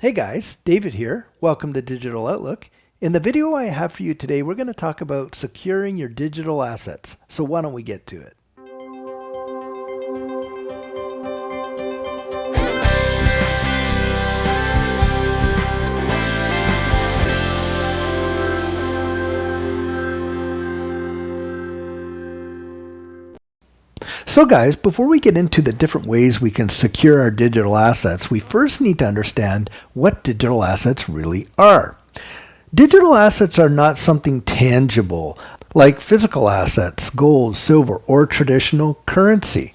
Hey guys, David here. Welcome to Digital Outlook. In the video I have for you today, we're going to talk about securing your digital assets. So why don't we get to it? So guys, before we get into the different ways we can secure our digital assets, we first need to understand what digital assets really are. Digital assets are not something tangible like physical assets, gold, silver, or traditional currency.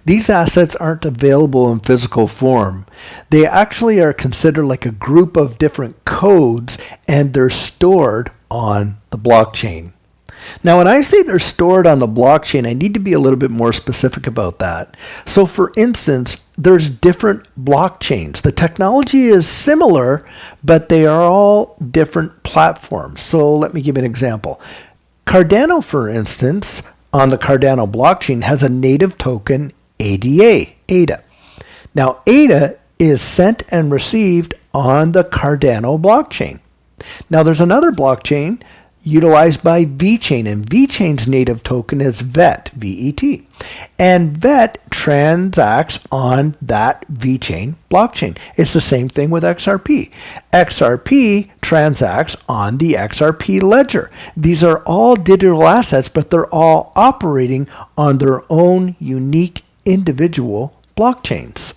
These assets aren't available in physical form. They actually are considered like a group of different codes, and they're stored on the blockchain. Now, when I say they're stored on the blockchain, I need to be a little bit more specific about that. So for instance, there's different blockchains. The technology is similar, but they are all different platforms. So let me give you an example. Cardano, for instance, on the Cardano blockchain has a native token ADA. Now, ADA is sent and received on the Cardano blockchain. Now, there's another blockchain utilized by VeChain, and VeChain's native token is VET, V-E-T. And VET transacts on that VeChain blockchain. It's the same thing with XRP. XRP transacts on the XRP ledger. These are all digital assets, but they're all operating on their own unique individual blockchains.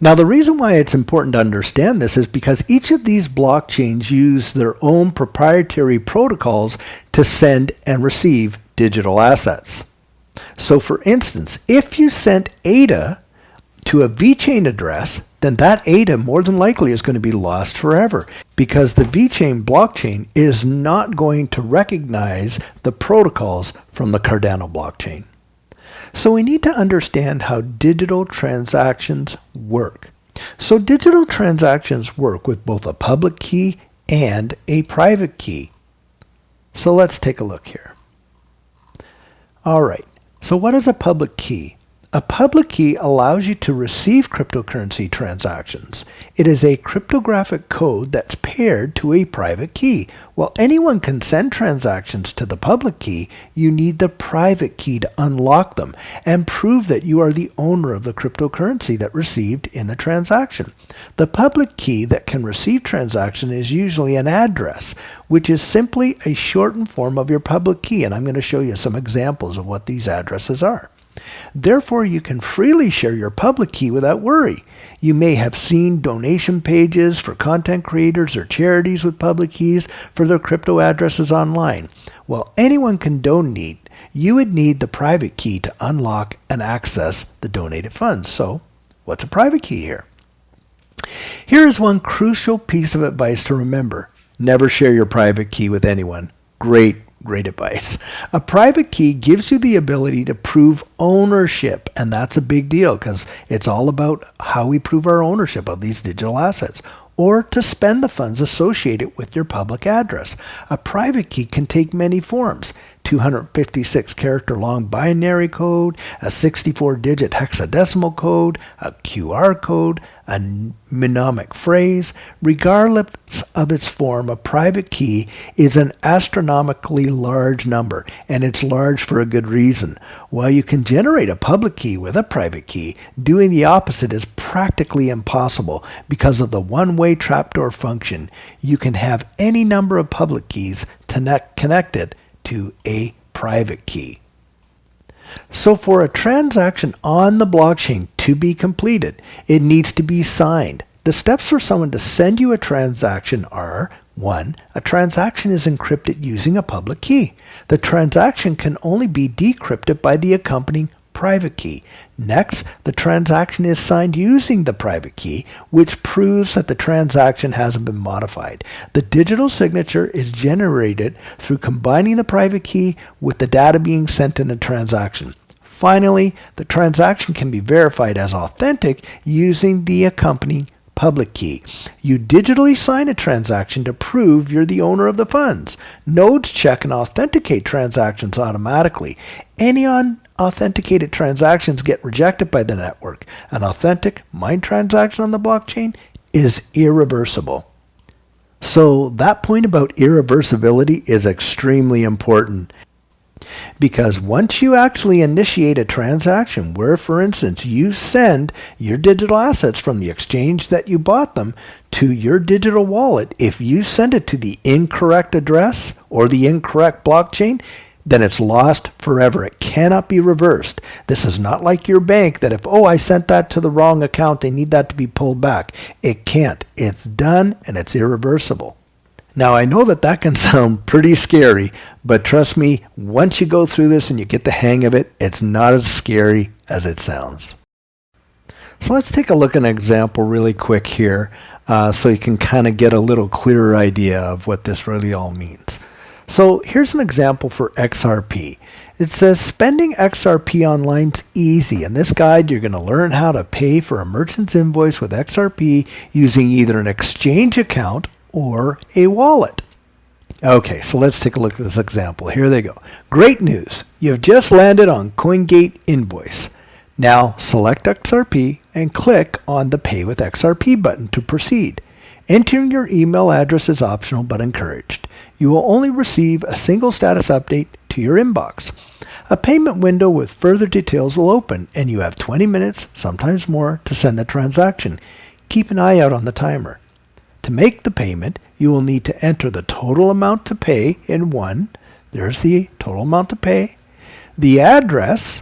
Now, the reason why it's important to understand this is because each of these blockchains use their own proprietary protocols to send and receive digital assets. So for instance, if you sent ADA to a VeChain address, then that ADA more than likely is going to be lost forever because the VeChain blockchain is not going to recognize the protocols from the Cardano blockchain. So we need to understand how digital transactions work. So digital transactions work with both a public key and a private key. So let's take a look here. All right, so what is a public key? A public key allows you to receive cryptocurrency transactions. It is a cryptographic code that's paired to a private key. While anyone can send transactions to the public key, you need the private key to unlock them and prove that you are the owner of the cryptocurrency that received in the transaction. The public key that can receive transaction is usually an address, which is simply a shortened form of your public key, and I'm going to show you some examples of what these addresses are. Therefore, you can freely share your public key without worry. You may have seen donation pages for content creators or charities with public keys for their crypto addresses online. While anyone can donate, you would need the private key to unlock and access the donated funds. So, what's a private key here? Here is one crucial piece of advice to remember. Never share your private key with anyone. Great advice. A private key gives you the ability to prove ownership, and that's a big deal because it's all about how we prove our ownership of these digital assets, or to spend the funds associated with your public address. A private key can take many forms: 256 character long binary code, a 64-digit hexadecimal code, a QR code, a mnemonic phrase. Regardless of its form, a private key is an astronomically large number, and it's large for a good reason. While you can generate a public key with a private key, doing the opposite is practically impossible because of the one-way trapdoor function. You can have any number of public keys connected to a private key. So for a transaction on the blockchain to be completed, it needs to be signed. The steps for someone to send you a transaction are: 1. A transaction is encrypted using a public key. The transaction can only be decrypted by the accompanying private key. Next, the transaction is signed using the private key, which proves that the transaction hasn't been modified. The digital signature is generated through combining the private key with the data being sent in the transaction. Finally, the transaction can be verified as authentic using the accompanying public key. You digitally sign a transaction to prove you're the owner of the funds. Nodes check and authenticate transactions automatically. Any unauthenticated transactions get rejected by the network. An authentic mined transaction on the blockchain is irreversible. So that point about irreversibility is extremely important, because once you actually initiate a transaction where, for instance, you send your digital assets from the exchange that you bought them to your digital wallet, if you send it to the incorrect address or the incorrect blockchain, then it's lost forever. It cannot be reversed. This is not like your bank that if, I sent that to the wrong account, I need that to be pulled back. It can't. It's done and it's irreversible. Now, I know that can sound pretty scary, but trust me, once you go through this and you get the hang of it, it's not as scary as it sounds. So let's take a look at an example really quick here so you can kind of get a little clearer idea of what this really all means. So here's an example for XRP. It says spending XRP online's easy. In this guide, you're going to learn how to pay for a merchant's invoice with XRP using either an exchange account or a wallet. Okay, so let's take a look at this example. Here they go. Great news. You've just landed on CoinGate Invoice. Now select XRP and click on the Pay with XRP button to proceed. Entering your email address is optional but encouraged. You will only receive a single status update to your inbox. A payment window with further details will open, and you have 20 minutes, sometimes more, to send the transaction. Keep an eye out on the timer. To make the payment, you will need to enter the total amount to pay in 1. There's the total amount to pay. The address,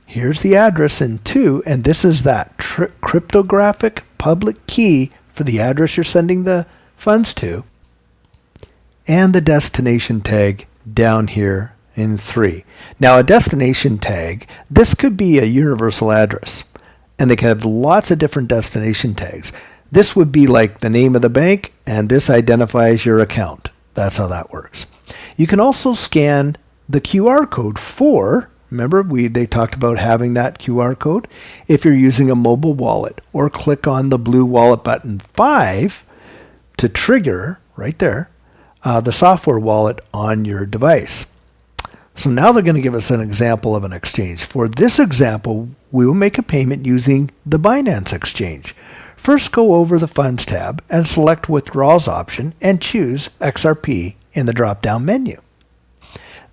here's the address in 2, and this is that cryptographic public key for the address you're sending the funds to. And the destination tag down here in 3. Now, a destination tag, this could be a universal address, and they can have lots of different destination tags. This would be like the name of the bank, and this identifies your account. That's how that works. You can also scan the QR code for, remember they talked about having that QR code, if you're using a mobile wallet, or click on the blue wallet button 5 to trigger, right there, the software wallet on your device. So now they're going to give us an example of an exchange. For this example, we will make a payment using the Binance exchange. First, go over the Funds tab and select Withdrawals option and choose XRP in the drop-down menu.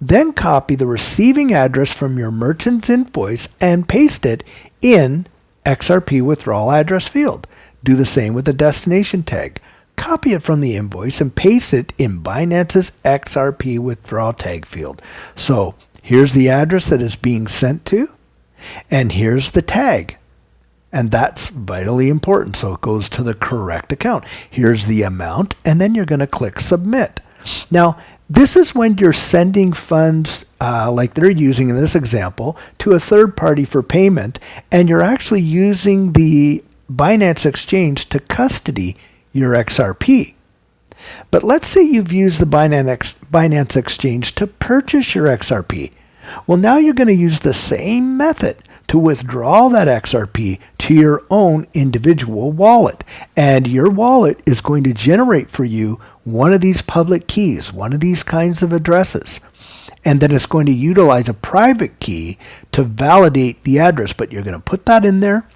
Then copy the receiving address from your merchant's invoice and paste it in XRP withdrawal address field. Do the same with the destination tag. Copy it from the invoice and paste it in Binance's XRP withdrawal tag field. So here's the address that is being sent to, and here's the tag. And that's vitally important, so it goes to the correct account. Here's the amount, and then you're going to click Submit. Now, this is when you're sending funds, like they're using in this example, to a third party for payment, and you're actually using the Binance exchange to custody your XRP. But let's say you've used the Binance exchange to purchase your XRP. Well, now you're going to use the same method to withdraw that XRP to your own individual wallet. And your wallet is going to generate for you one of these public keys, one of these kinds of addresses. And then it's going to utilize a private key to validate the address, but you're going to put that in there.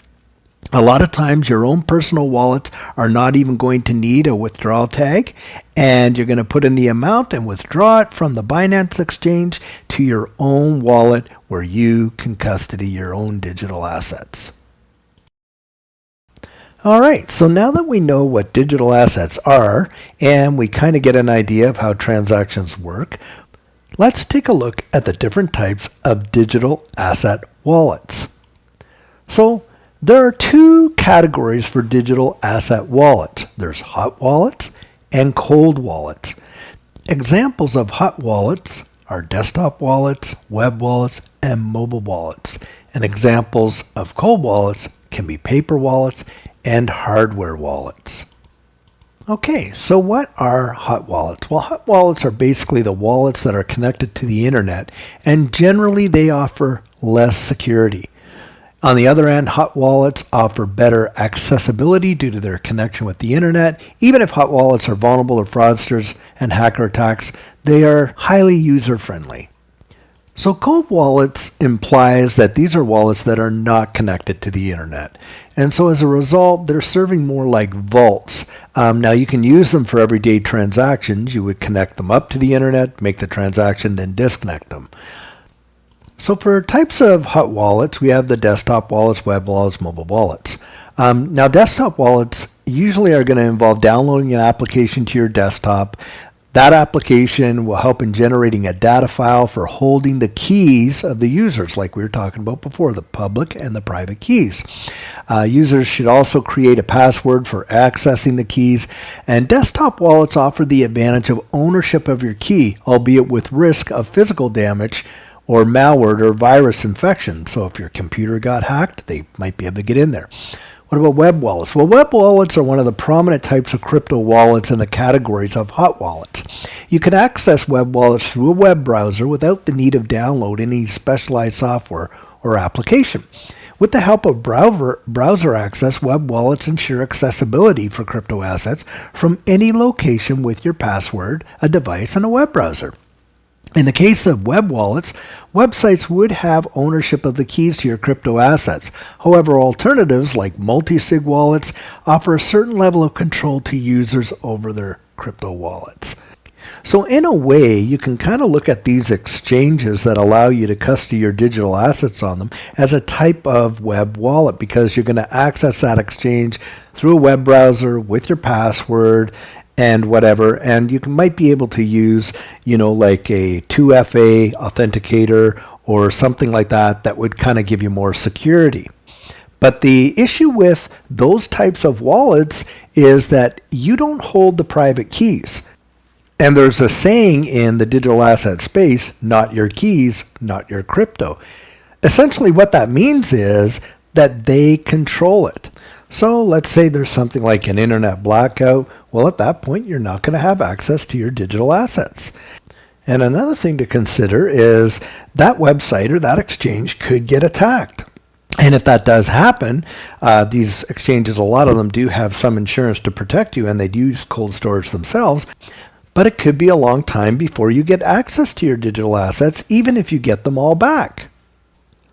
A lot of times your own personal wallets are not even going to need a withdrawal tag, and you're going to put in the amount and withdraw it from the Binance exchange to your own wallet where you can custody your own digital assets. All right, so now that we know what digital assets are and we kind of get an idea of how transactions work, let's take a look at the different types of digital asset wallets. So there are two categories for digital asset wallets. There's hot wallets and cold wallets. Examples of hot wallets are desktop wallets, web wallets, and mobile wallets. And examples of cold wallets can be paper wallets and hardware wallets. Okay, so what are hot wallets? Well, hot wallets are basically the wallets that are connected to the internet, and generally they offer less security. On the other hand, hot wallets offer better accessibility due to their connection with the internet. Even if hot wallets are vulnerable to fraudsters and hacker attacks, they are highly user-friendly. So cold wallets implies that these are wallets that are not connected to the internet. And so as a result, they're serving more like vaults. Now you can use them for everyday transactions. You would connect them up to the internet, make the transaction, then disconnect them. So for types of hot wallets, we have the desktop wallets, web wallets, mobile wallets. Now desktop wallets usually are going to involve downloading an application to your desktop. That application will help in generating a data file for holding the keys of the users, like we were talking about before, the public and the private keys. Users should also create a password for accessing the keys, and desktop wallets offer the advantage of ownership of your key, albeit with risk of physical damage or malware or virus infection. So if your computer got hacked, they might be able to get in there. What about web wallets? Well, web wallets are one of the prominent types of crypto wallets in the categories of hot wallets. You can access web wallets through a web browser without the need of downloading any specialized software or application. With the help of browser access, web wallets ensure accessibility for crypto assets from any location with your password, a device, and a web browser. In the case of web wallets, websites would have ownership of the keys to your crypto assets. However, alternatives like multi-sig wallets offer a certain level of control to users over their crypto wallets. So in a way, you can kind of look at these exchanges that allow you to custody your digital assets on them as a type of web wallet, because you're going to access that exchange through a web browser with your password and whatever, and you might be able to use, like a 2FA authenticator or something like that that would kind of give you more security. But the issue with those types of wallets is that you don't hold the private keys. And there's a saying in the digital asset space, not your keys, not your crypto. Essentially what that means is that they control it. So let's say there's something like an internet blackout. Well, at that point, you're not going to have access to your digital assets. And another thing to consider is that website or that exchange could get attacked. And if that does happen, these exchanges, a lot of them do have some insurance to protect you, and they do use cold storage themselves. But it could be a long time before you get access to your digital assets, even if you get them all back.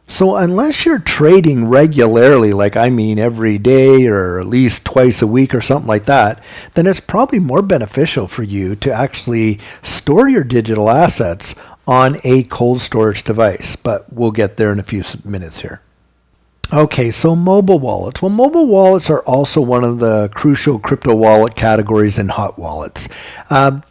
So unless you're trading regularly, every day or at least twice a week or something like that, then it's probably more beneficial for you to actually store your digital assets on a cold storage device. But we'll get there in a few minutes here. Okay, so mobile wallets. Well, mobile wallets are also one of the crucial crypto wallet categories in hot wallets.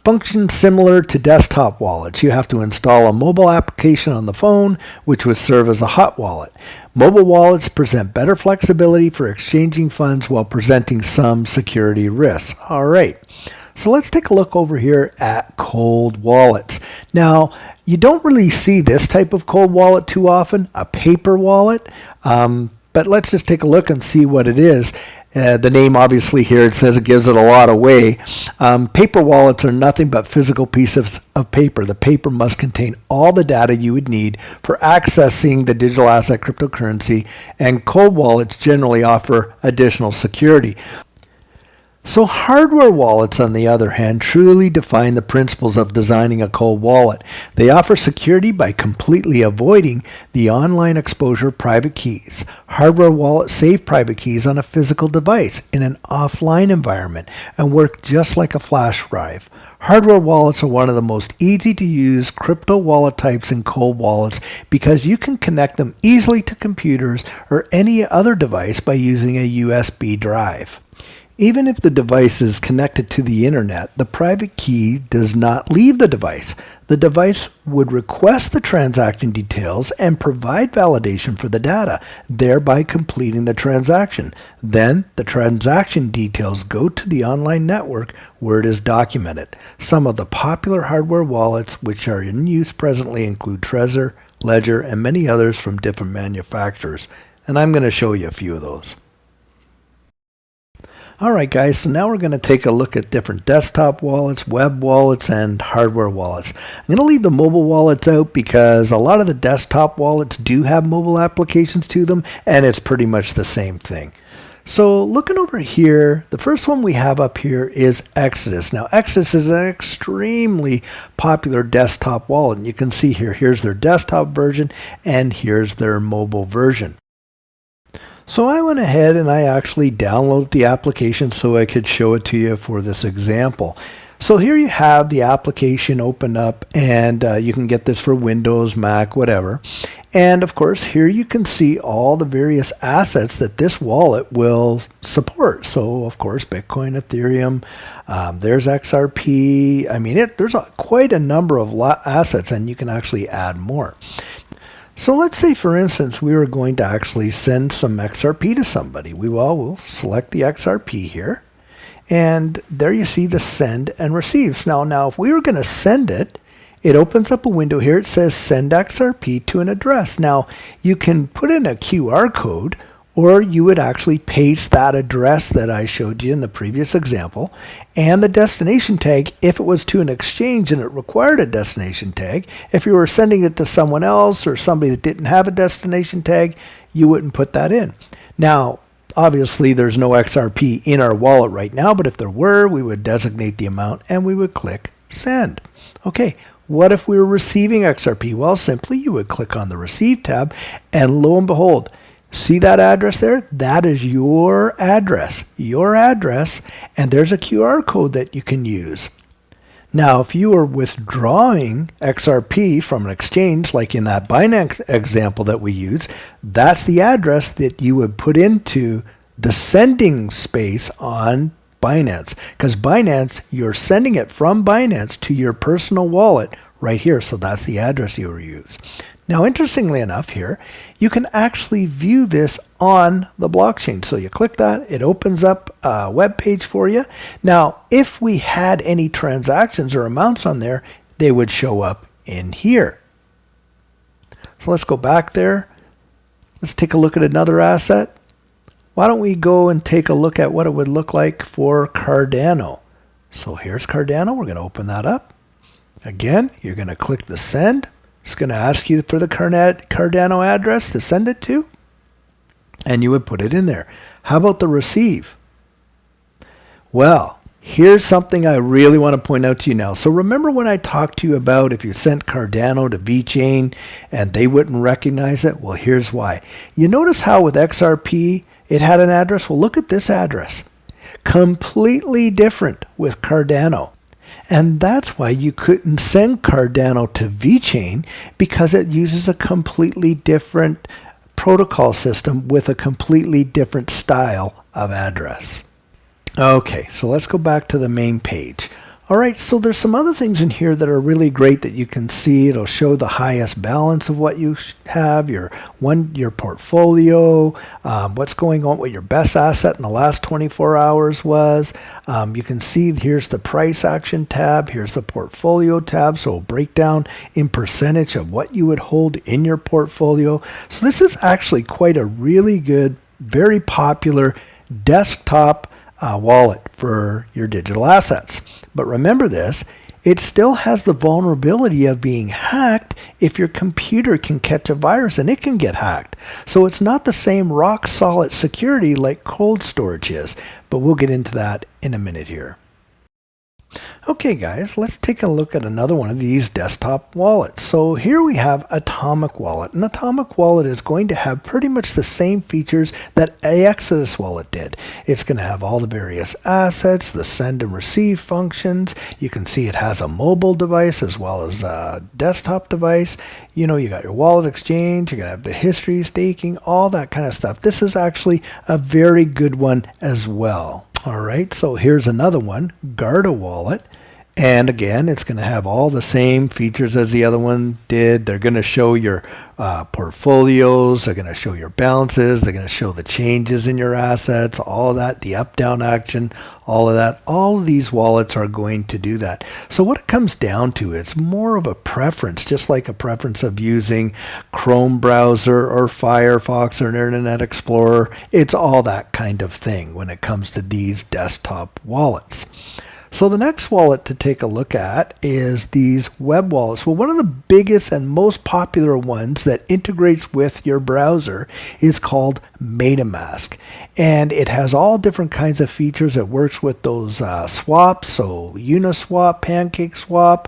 Function similar to desktop wallets. You have to install a mobile application on the phone, which would serve as a hot wallet. Mobile wallets present better flexibility for exchanging funds while presenting some security risks. All right. So let's take a look over here at cold wallets. Now, you don't really see this type of cold wallet too often, a paper wallet, but let's just take a look and see what it is. The name obviously here, it says it gives it a lot away. Paper wallets are nothing but physical pieces of paper. The paper must contain all the data you would need for accessing the digital asset cryptocurrency, and cold wallets generally offer additional security. So hardware wallets, on the other hand, truly define the principles of designing a cold wallet. They offer security by completely avoiding the online exposure of private keys. Hardware wallets save private keys on a physical device in an offline environment and work just like a flash drive. Hardware wallets are one of the most easy to use crypto wallet types in cold wallets because you can connect them easily to computers or any other device by using a USB drive. Even if the device is connected to the internet, the private key does not leave the device. The device would request the transaction details and provide validation for the data, thereby completing the transaction. Then, the transaction details go to the online network where it is documented. Some of the popular hardware wallets which are in use presently include Trezor, Ledger, and many others from different manufacturers. And I'm going to show you a few of those. Alright guys, so now we're going to take a look at different desktop wallets, web wallets, and hardware wallets. I'm going to leave the mobile wallets out because a lot of the desktop wallets do have mobile applications to them, and it's pretty much the same thing. So looking over here, the first one we have up here is Exodus. Now Exodus is an extremely popular desktop wallet, and you can see here, here's their desktop version and here's their mobile version. So I went ahead and I actually downloaded the application so I could show it to you for this example. So here you have the application open up, and you can get this for Windows, Mac, whatever. And of course, here you can see all the various assets that this wallet will support. So of course, Bitcoin, Ethereum, there's XRP. I mean, there's quite a number of assets, and you can actually add more. So let's say, for instance, we were going to actually send some XRP to somebody. We'll select the XRP here. And there you see the send and receives. Now if we were going to send it, it opens up a window here. It says send XRP to an address. Now you can put in a QR code, or you would actually paste that address that I showed you in the previous example and the destination tag if it was to an exchange and it required a destination tag. If you were sending it to someone else or somebody that didn't have a destination tag, you wouldn't put that in. Now, obviously, there's no XRP in our wallet right now, but if there were, we would designate the amount and we would click send. Okay, what if we were receiving XRP? Well, simply you would click on the receive tab, and lo and behold, see that address there? That is your address, and there's a QR code that you can use. Now, if you are withdrawing XRP from an exchange, like in that Binance example that we use, that's the address that you would put into the sending space on Binance. Because Binance, you're sending it from Binance to your personal wallet right here. So that's the address you will use. Now, interestingly enough here, you can actually view this on the blockchain. So you click that, it opens up a web page for you. Now, if we had any transactions or amounts on there, they would show up in here. So let's go back there. Let's take a look at another asset. Why don't we go and take a look at what it would look like for Cardano. So here's Cardano. We're going to open that up. Again, you're going to click the send. It's going to ask you for the Cardano address to send it to, and you would put it in there. How about the receive? Well, here's something I really want to point out to you now. So remember when I talked to you about if you sent Cardano to VeChain and they wouldn't recognize it? Well, here's why. You notice how with XRP it had an address? Well, look at this address. Completely different with Cardano. And that's why you couldn't send Cardano to VeChain, because it uses a completely different protocol system with a completely different style of address. Okay, so let's go back to the main page. All right, so there's some other things in here that are really great that you can see. It'll show the highest balance of what you have, your portfolio, what's going on, what your best asset in the last 24 hours was. You can see here's the price action tab, here's the portfolio tab, so it'll break down in percentage of what you would hold in your portfolio. So this is actually quite a really good, very popular desktop wallet for your digital assets. But remember this, it still has the vulnerability of being hacked if your computer can catch a virus, and it can get hacked. So it's not the same rock solid security like cold storage is, but we'll get into that in a minute here. Okay guys, let's take a look at another one of these desktop wallets. So here we have Atomic Wallet. An Atomic Wallet is going to have pretty much the same features that Exodus Wallet did. It's going to have all the various assets, the send and receive functions. You can see it has a mobile device as well as a desktop device. You got your wallet exchange, you're going to have the history, staking, all that kind of stuff. This is actually a very good one as well. All right, so here's another one, Garda Wallet. And again, it's going to have all the same features as the other one did. They're going to show your portfolios. They're going to show your balances. They're going to show the changes in your assets, all of that, the up-down action, all of that. All of these wallets are going to do that. So what it comes down to, it's more of a preference, just like a preference of using Chrome browser or Firefox or Internet Explorer. It's all that kind of thing when it comes to these desktop wallets. So the next wallet to take a look at is these web wallets. Well, one of the biggest and most popular ones that integrates with your browser is called MetaMask. And it has all different kinds of features. It works with those swaps, so Uniswap, PancakeSwap,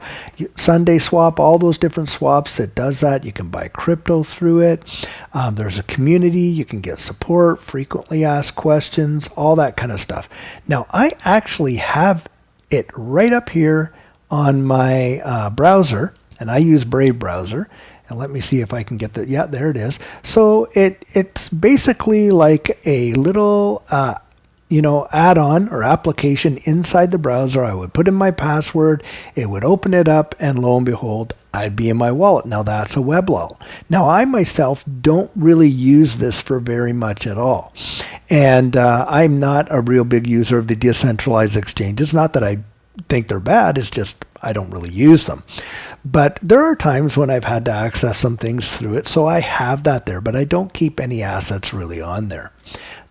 Sunday Swap, all those different swaps. It does that. You can buy crypto through it. There's a community. You can get support, frequently asked questions, all that kind of stuff. Now, I actually have it right up here on my browser, and I use Brave browser. And let me see if I can get that. Yeah, there it is. So it's basically like a little add-on or application inside the browser. I would put in my password, it would open it up, and lo and behold, I'd be in my wallet. Now that's a web wallet. Now I myself don't really use this for very much at all. And I'm not a real big user of the decentralized exchanges. Not that I think they're bad, it's just I don't really use them. But there are times when I've had to access some things through it, so I have that there, but I don't keep any assets really on there.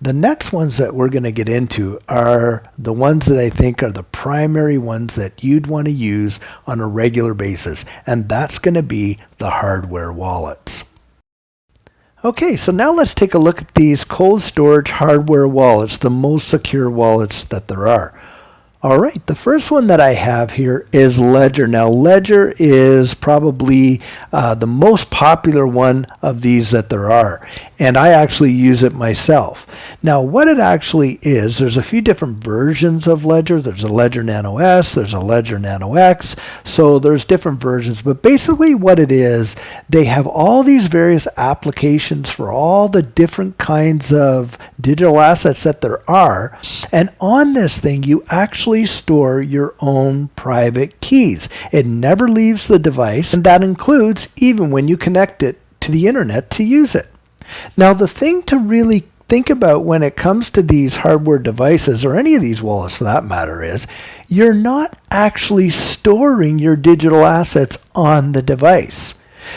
The next ones that we're going to get into are the ones that I think are the primary ones that you'd want to use on a regular basis, and that's going to be the hardware wallets. Okay, so now let's take a look at these cold storage hardware wallets, the most secure wallets that there are. All right, the first one that I have here is Ledger. Now, Ledger is probably the most popular one of these that there are, and I actually use it myself. Now, what it actually is, there's a few different versions of Ledger. There's a Ledger Nano S, there's a Ledger Nano X, so there's different versions, but basically what it is, they have all these various applications for all the different kinds of digital assets that there are, and on this thing, you actually store your own private keys. It never leaves the device, and that includes even when you connect it to the internet to use it. Now, the thing to really think about when it comes to these hardware devices, or any of these wallets for that matter, is you're not actually storing your digital assets on the device,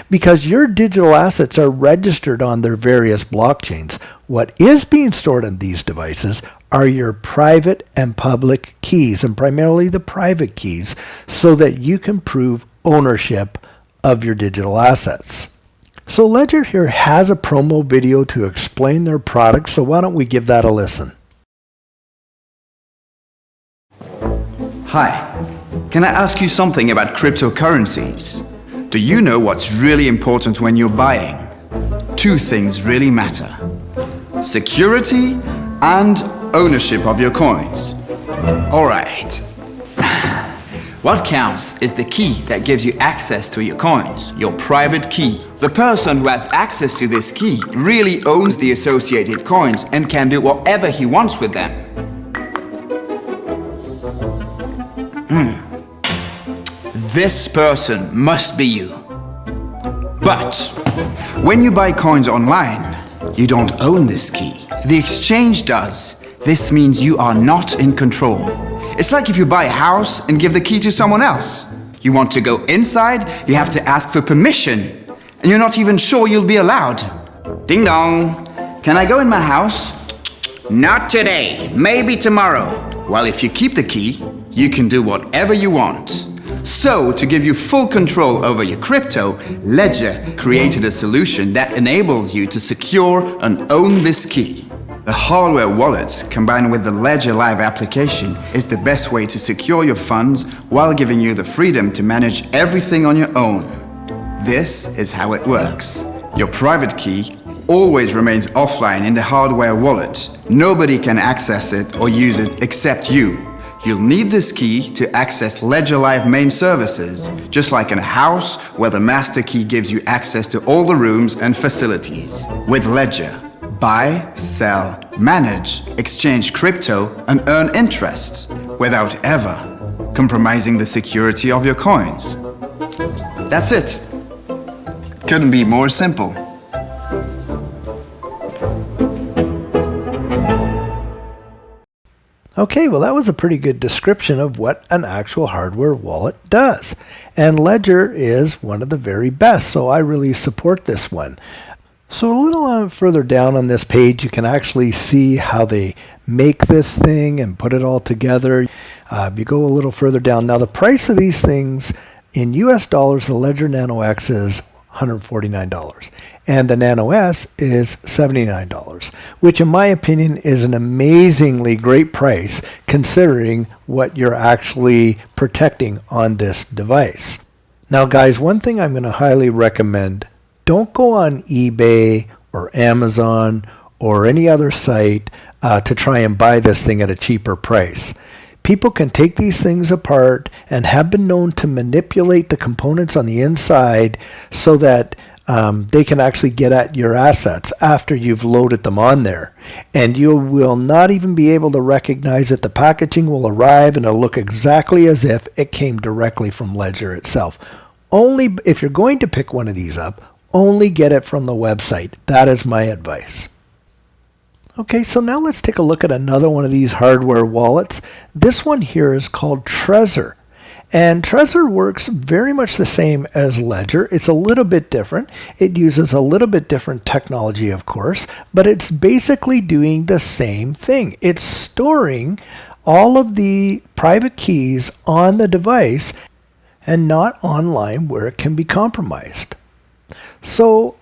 because your digital assets are registered on their various blockchains. What is being stored on these devices are your private and public keys, and primarily the private keys, so that you can prove ownership of your digital assets. So Ledger here has a promo video to explain their product, so why don't we give that a listen. Hi, can I ask you something about cryptocurrencies? Do you know what's really important when you're buying? Two things really matter: security and ownership of your coins. Alright. What counts is the key that gives you access to your coins, your private key. The person who has access to this key really owns the associated coins and can do whatever he wants with them. This person must be you. But when you buy coins online, you don't own this key. The exchange does. This means you are not in control. It's like if you buy a house and give the key to someone else. You want to go inside, you have to ask for permission, and you're not even sure you'll be allowed. Ding dong. Can I go in my house? Not today, maybe tomorrow. Well, if you keep the key, you can do whatever you want. So, to give you full control over your crypto, Ledger created a solution that enables you to secure and own this key. The hardware wallet, combined with the Ledger Live application, is the best way to secure your funds while giving you the freedom to manage everything on your own. This is how it works. Your private key always remains offline in the hardware wallet. Nobody can access it or use it except you. You'll need this key to access Ledger Live main services, just like in a house where the master key gives you access to all the rooms and facilities. With Ledger, buy, sell, manage, exchange crypto, and earn interest without ever compromising the security of your coins. That's it. Couldn't be more simple. Okay, well that was a pretty good description of what an actual hardware wallet does. And Ledger is one of the very best, so I really support this one. So a little further down on this page, you can actually see how they make this thing and put it all together. If you go a little further down, now the price of these things in US dollars, the Ledger Nano X is $149 and the Nano S is $79, which in my opinion is an amazingly great price considering what you're actually protecting on this device. Now guys, one thing I'm going to highly recommend, don't go on eBay or Amazon or any other site to try and buy this thing at a cheaper price. People can take these things apart and have been known to manipulate the components on the inside so that they can actually get at your assets after you've loaded them on there. And you will not even be able to recognize that the packaging will arrive and it'll look exactly as if it came directly from Ledger itself. Only if you're going to pick one of these up, only get it from the website. That is my advice. Okay, so now let's take a look at another one of these hardware wallets. This one here is called Trezor. And Trezor works very much the same as Ledger. It's a little bit different. It uses a little bit different technology, of course, but it's basically doing the same thing. It's storing all of the private keys on the device and not online where it can be compromised. So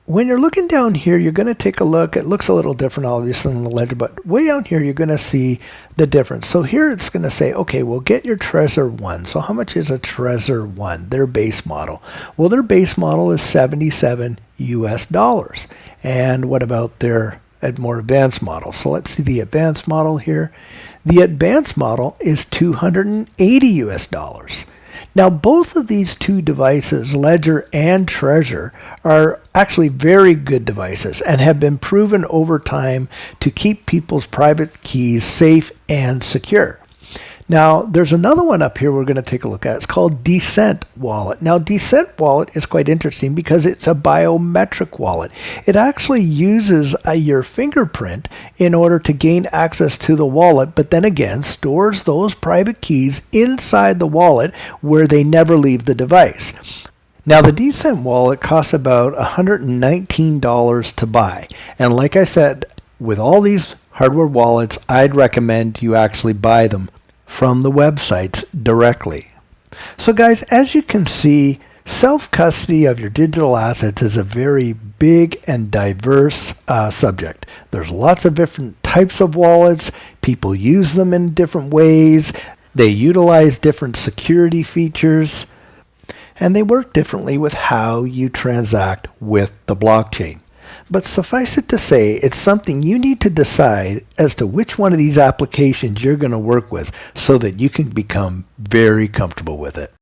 when you're looking down here, you're going to take a look. It looks a little different, obviously, than the Ledger, but way down here, you're going to see the difference. So here it's going to say, okay, well, get your Trezor 1. So how much is a Trezor 1, their base model? Well, their base model is $77 US. And what about their more advanced model? So let's see the advanced model here. The advanced model is $280 US. Now, both of these two devices, Ledger and Trezor, are actually very good devices and have been proven over time to keep people's private keys safe and secure. Now, there's another one up here we're going to take a look at. It's called Descent Wallet. Now, Descent Wallet is quite interesting because it's a biometric wallet. It actually uses your fingerprint in order to gain access to the wallet, but then again stores those private keys inside the wallet where they never leave the device. Now, the Descent Wallet costs about $119 to buy. And like I said, with all these hardware wallets, I'd recommend you actually buy them from the websites directly. So guys, as you can see, self-custody of your digital assets is a very big and diverse subject. There's lots of different types of wallets. People use them in different ways. They utilize different security features, and they work differently with how you transact with the blockchain. But suffice it to say, it's something you need to decide as to which one of these applications you're going to work with so that you can become very comfortable with it.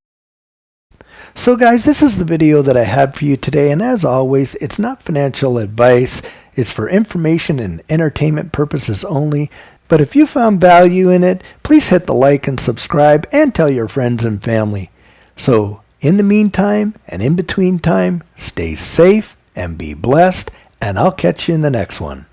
So guys, this is the video that I had for you today, and as always, it's not financial advice. It's for information and entertainment purposes only. But if you found value in it, please hit the like and subscribe and tell your friends and family. So in the meantime and in between time, stay safe and be blessed, and I'll catch you in the next one.